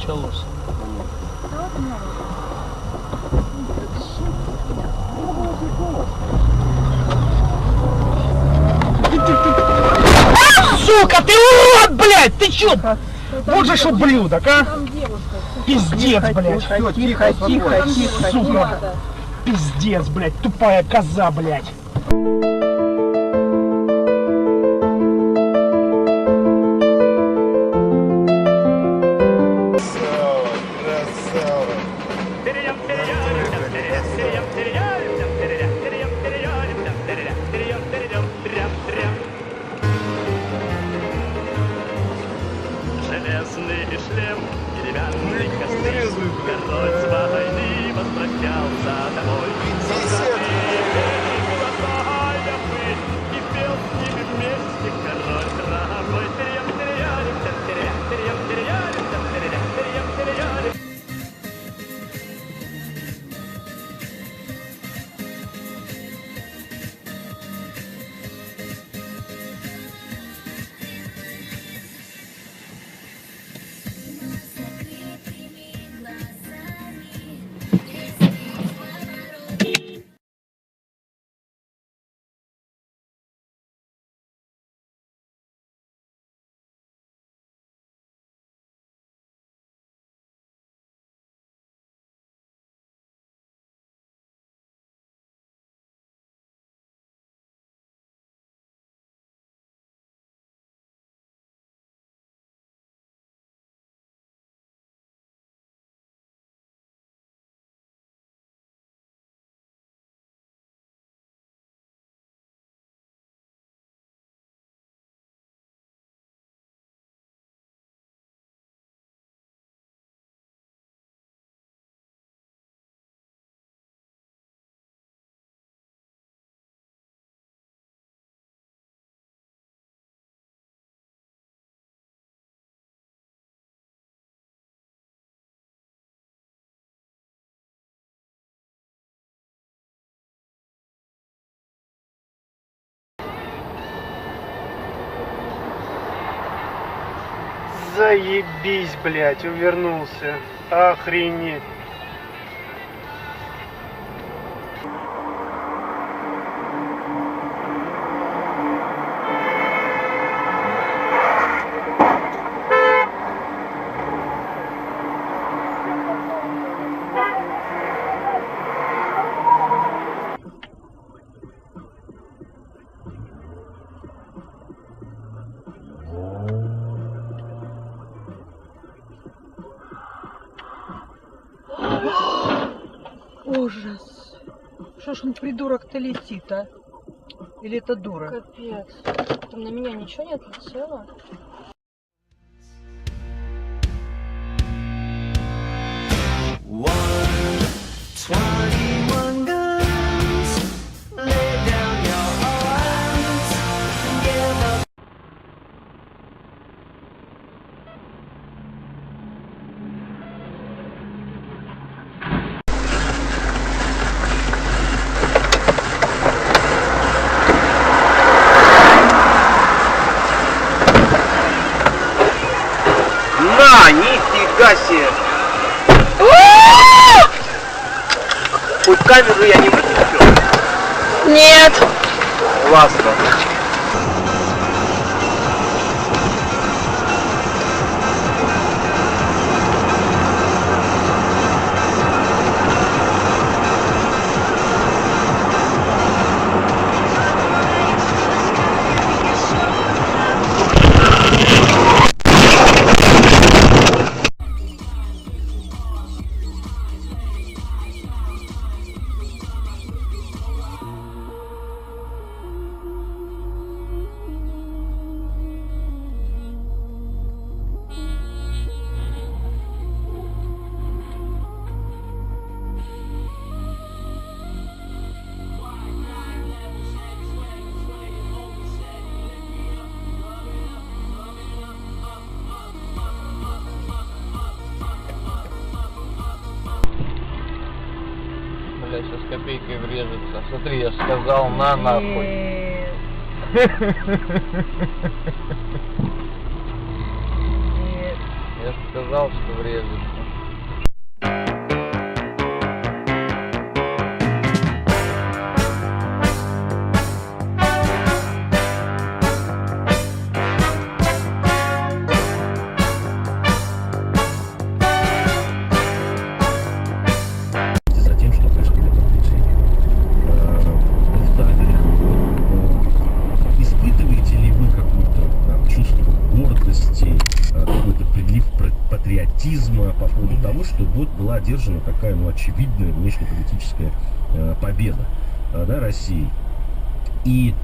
началось. Сука, ты урод, блядь! Ты чё? Можешь ублюдок, а? Пиздец, блядь. Тихо, Сука. Пиздец, блядь, тупая коза, блядь. Железный шлем, деревянный костыль, король с войны возвращался домой. Золотая пыль, и пел с ними вместе король дорогой. Заебись, блядь, увернулся. Охренеть. Ужас. Что ж он, придурок-то, летит, а? Или это дура? Капец. Там на меня ничего не отлетело? На, нифига себе! Хоть камеру я не выключил? Нет. Классно. Бля, сейчас копейкой врежется. Смотри, я же сказал на нахуй. Нет. Я сказал, что врежется. За тем, что происходит в Алжире. Во-вторых, испытываете ли вы какое-то чувство гордости, какой-то прилив патриотизма по поводу того, что вот была одержана такая, очевидная внешнеполитическая победа, да, России? И